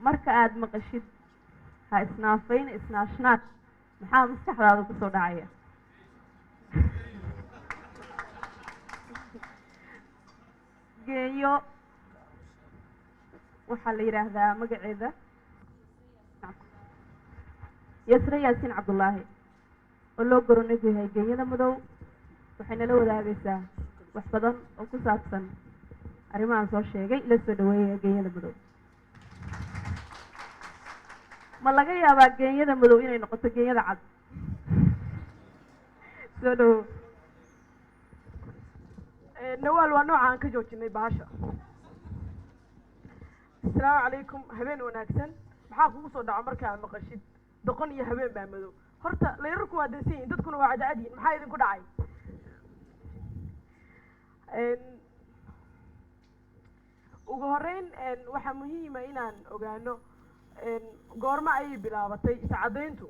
marka aad maqashid ha isnaafayn isnaashnaad maxaa maskaxdaada ku soo dhacaya? geeyo waxaa la yidhaahdaa magaceeda yasre yaasiin cabdullaahi oo loo goronegu yahay geeyada madow. waxayna la wadaagaysaa wax badan oo ku saabsan arrimahan soo sheegay. la soo dhaweeya geeyada madow. ma laga yaabaa geeyada madow inay noqoto geeyada cad? soo dhawo. nawaal waa nooca aan ka joojinay bahasha. asalaamu calaykum, habeen wanaagsan. maxaa kugu soo dhaca markaa maqashid doqon iyo habeen baa madow? horta layrarku waa dansan yihin, dadkuna waa cadcad yihin. maxaa idinku dhacay? ugu horeyn waxaa muhiima inaan ogaano goorma ayay bilaabatay iscadayntu.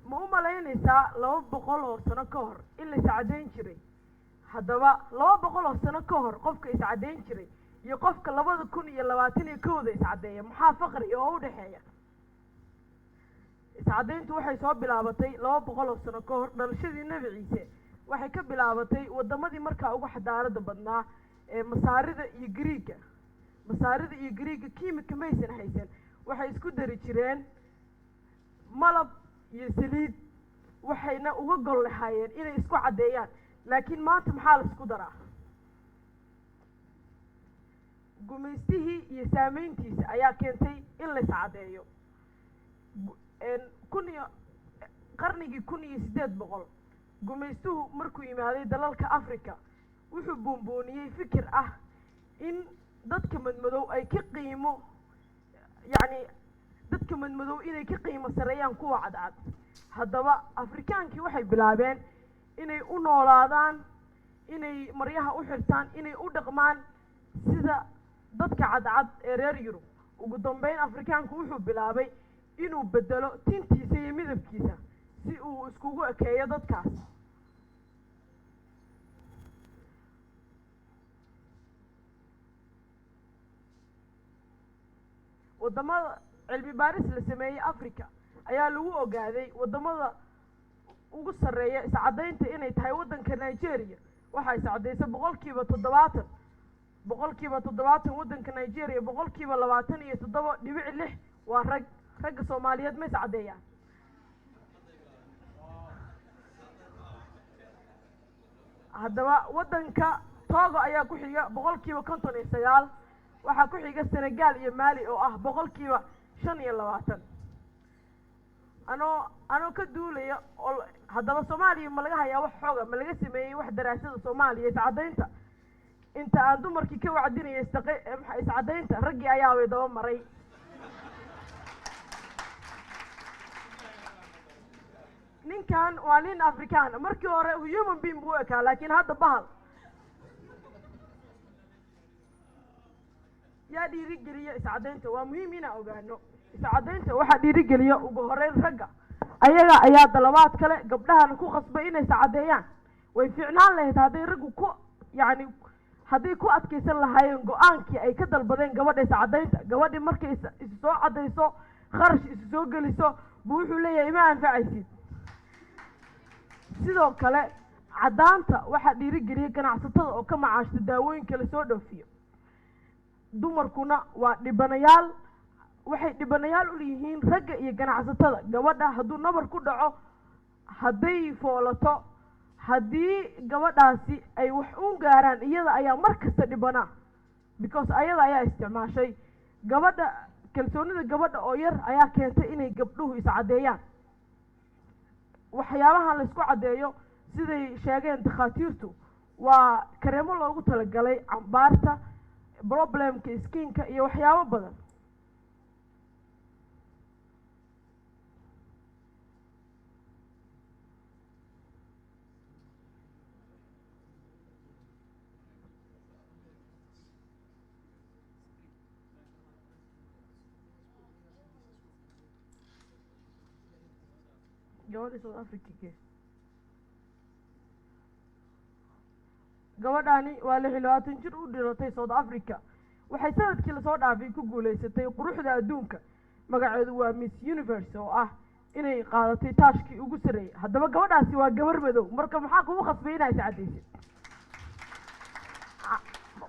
ma u malaynaysaa 200 oo sano ka hor in la iscadayn jiray? haddaba 200 oo sano ka hor qofka iscadayn jiray iyo qofka 2021 iscadeeya maxaa faqri oo u dhexeeya? iscadayntu waxay soo bilaabatay 200 oo sano ka hor dhalashadii Nabi Ciise. waxay ka bilaabatay wadamadii markaa ugu xadaarada badnaa ee masaarida iyo Greega. masaarida iyo Greega kiimika maysan haysan, waxay isku dari jireen malab iyo saliid, waxayna uga gol lahaayeen inay isku cadeeyaan. laakiin maanta maxaa la isku daraa? gumaystihii iyo saameyntiisa ayaa keentay in la iscadeeyo. qarnigii 1800 gumaystuhu markuu yimaaday dalalka Afrika wuxuu buunbuuniyey fikir ah in dadka madmadow ay ka qiimo dadka madmadow inay ka qiimo sareeyaan kuwa cadcad. haddaba Afrikaankii waxay bilaabeen inay u noolaadaan, inay maryaha u xirtaan, inay u dhaqmaan sida dadka cadcad ee reer Yurub. ugu dambeyn Afrikaanku wuxuu bilaabay inuu bedelo tintiisa iyo midabkiisa si uu iskugu ekeeyo dadkaas. wadamada cilmi baaris la sameeyey Afrika ayaa lagu ogaaday wadamada ugu sareeya iscadaynta inay tahay wadanka Nigeria. waxaa iscadaysa 70%. 70% wadanka Nigeria, 27.6 waa rag. ragga Soomaaliyeed ma iscadeeyaan. haddaba wadanka Togo ayaa ku xiga 59%. waxaa ku xiga Senegal iyo Mali oo ah 25%. anoo ka duulaya haddaba Soomaaliya ma laga hayaa wax xooga, ma laga sameeyey wax daraasada Soomaaliya iscadaynta? inta aan dumarkii ka wacdinayay iscadaynta raggii ayaa way daba maray. ninkan waa nin Afrikaan. markii hore human being buu ekaa, laakiin hadda bahal. yaa dhiirigeliya iscadaynta? waa muhiim inaan ogaano. iscadaynta waxaa dhiirigeliya ugu horeyn ragga. ayaga ayaa dalabaad kale gabdhahana ku khasbay inay iscadeeyaan. way fiicnaan lahayd hadday raggu hadday ku adkaysan lahaayeen go-aankii ay ka dalbadeen gabadha iscadaynta. gabadhi markay isu soo cadayso, kharash isu soo geliso, buu wuxuu leeyahay ima anfacaysid. sidoo kale cadaanta waxaa dhiirigeliya ganacsatada oo ka macaashta daawooyinka la soo dhoofiyo. dumarkuna waa dhibanayaal. waxay dhibanayaal u yihiin ragga iyo ganacsatada. gabadha hadduu nabar ku dhaco, hadday foolato, haddii gabadhaasi ay wax u gaaraan, iyada ayaa markasta dhibana, because ayada ayaa isticmaashay. gabadha kalsoonida gabadha oo yar ayaa keentay inay gabdhuhu iscadeeyaan. waxyaabahan la isku cadeeyo siday sheegeen takhaatiirtu waa kareemo loogu talagalay cambaarta, problemka skinka iyo waxyaabo badan. gabadha South Africa gabadhaani waa 26 jir u dhiratay South Africa. waxay sanadkii lasoo dhaafay ku guulaysatay quruxda adduunka magaceedu waa Miss Universe oo ah inay qaadatay taashkii ugu sareeyay haddaba gabadhaasi waa gabar madow marka maxaa kugu khasbay inay sacadaysid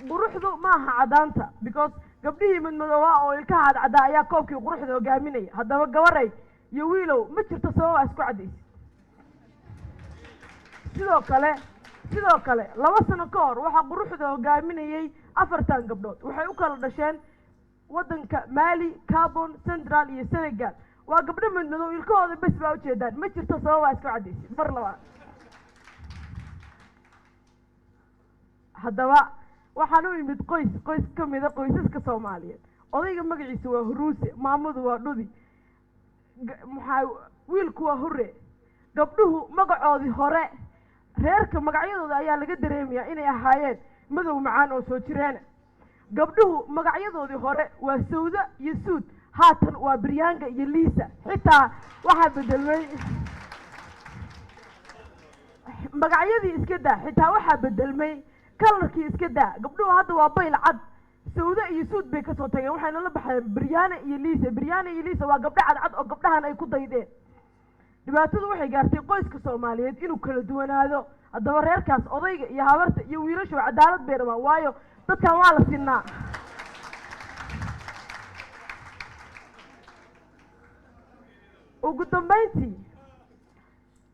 quruxdu maaha cadaanta because gabdhihii madmadoowa oo ilkaha cadcada ayaa koobkii quruxda hogaaminaya haddaba gabaray iyo wiilow ma jirto sabab isku cadaysid sidoo kale 2 sano ka hor waxaa quruxda hogaaminayay 4 gabdhood waxay u kala dhasheen waddanka Mali, Gabon, Central iyo Senegal waa gabdho madmadow ilkahooda bas baa u jeedaan ma jirto sabab isku cadaysid mar labaad haddaba waxaan u imid qoys ka mid ah qoysaska Soomaaliyeed odayga magaciisa waa Huruuse maamadu waa Dhudi wiilku waa Hurre gabdhuhu magacoodii hore reerka magacyadooda ayaa laga dareemayaa inay ahaayeen madow macaan oo soo jireen gabdhuhu magacyadoodii hore waa Sawda iyo Suud haatan waa Biryaanga iyo Liisa xitaa waxa bedelmay magacyadii iska daa xitaa waxa bedelmay kalarkii iska daa gabdhuhu hadda waa bayl cad Sawda iyo Suud bay ka soo tageen waxayna la baxeen Biryaana iyo Liisa waa gabdho cad oo gabdhahan ay ku daydeen dhibaatadu waxay gaartay qoyska Soomaaliyeed inuu kala duwanaado haddaba reerkaas odayga iyo habarta iyo wiilashu cadaalad bay rabaan waayo dadkan waa la sinaa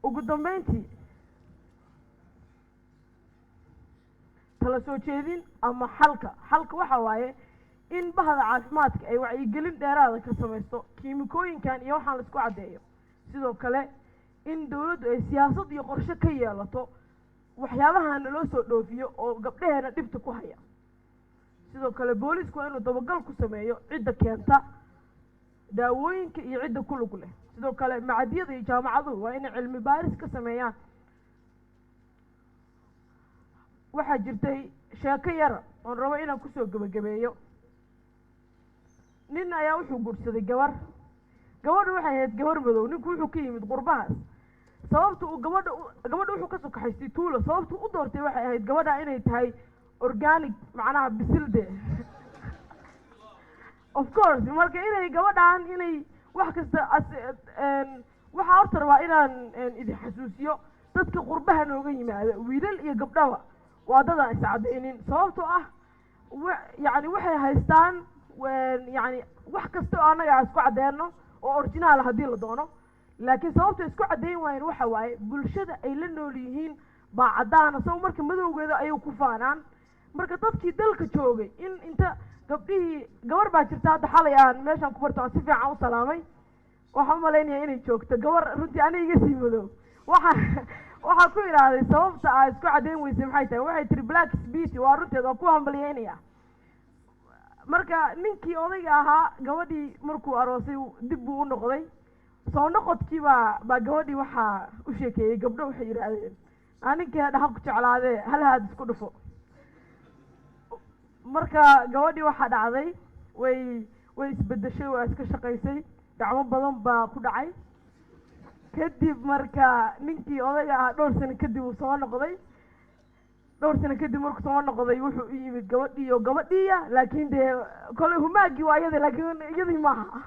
ugu dambeyntii tala soo jeedin ama xalka waxa waaye in bahda caafimaadka ay wacyigelin dheeraada ka samaysto kiimikooyinkan iyo waxaan la isku cadeeyo sidoo kale in dawladdu ay siyaasad iyo qorshe ka yeelato waxyaabahan loo soo dhoofiyo oo gabdhaheena dhibta ku haya sidoo kale boolisku waa inuu dabagal ku sameeyo cidda keenta daawooyinka iyo cidda ku lug leh sidoo kale macadiyada iyo jaamacaduhu waa inay cilmi baaris ka sameeyaan waxaa jirtay sheeko yar oon rabo inaan kusoo gabagabeeyo nin ayaa wuxuu guursaday gabadhu waxay ahayd gabar madow ninku wuxuu ka yimid qurbahaas sababta uu gabadha wuxuu ka soo kaxaystay tuulo sababta u doortay waxay ahayd gabadha inay tahay organic macnaha bisilde of course marka inay gabadhan inay wax kasta waxa horta rabaa inaan idin xasuusiyo dadka qurbaha nooga yimaada wiilal iyo gabdhaba waa dadaan iscadaynin sababtoo ah yani waxay haystaan yani wax kasta oo annaga isku cadeyno oo original haddii la doono laakiin sababta isku cadeyn waayeen waxa waaye bulshada ay la nool yihiin baa caddaana sabab marka madowgeeda ayay ku faanaan marka dadkii dalka joogay in inta gabdhihii gabar baa jirta hadda xalay aan meeshaan ku barto aan si fiican u salaamay waxaan u malaynayaa inay joogto gabar runtii aniga iga sii madow waxaa ku idhaahday sababta aa isku cadeyn weysay maxay tahay waxay tiri black beauty waa runteed waa ku hambalyeynaya marka ninkii odayga ahaa gabadhii markuu aroosay dib buu u noqday soo noqodkii baa gabadhii waxaa u sheekeeyey gabdho waxay yidhaahdeen ninkii hadha ku jeclaadee hal haad isku dhufo marka gabadhii waxaa dhacday way isbedeshay waa iska shaqaysay gacmo badan baa ku dhacay kadib marka ninkii odayga ahaa dhowr sano kadib uu soo noqday markuu soo noqday wuxuu u yimid gabadhiiya laakiin dee kole humaagii waa iyada laakiin iyadii maaha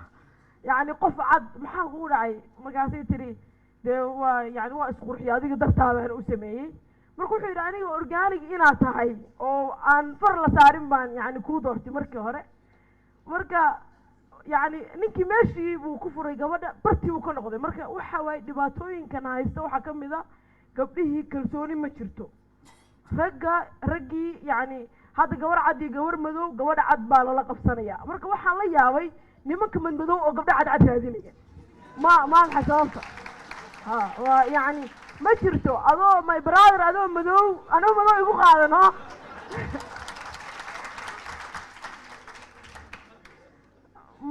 yani qof cad maxaa kugu dhacay markaasay tiri dee waa yani waa isqurxiyo adiga dartaabaan u sameeyey marka wuxuu yidhi aniga organic inaad tahay oo aan far la saarin baan yani kuu doortay markii hore marka yani ninkii meeshii buu ku furay gabadha bartii buu ka noqday marka waxa waaye dhibaatooyinkan haysta waxaa ka mid a gabdhihii kalsooni ma jirto raggii yani hadda gabar cad iyo gabar madow gabadha cad baa lala qabsanaya marka waxaan la yaabay nimanka madmadow oo gabdha cadcad raadinaya maxay sababta waa yani ma jirto adoo my brother adoo madow anoo madow igu qaadano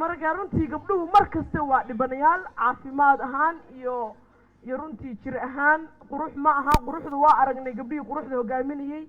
marka runtii gabdhuhu mar kasta waa dhibanayaal caafimaad ahaan iyo runtii jir ahaan qurux ma aha quruxdu waa aragnay gabdhihii quruxda hogaaminayay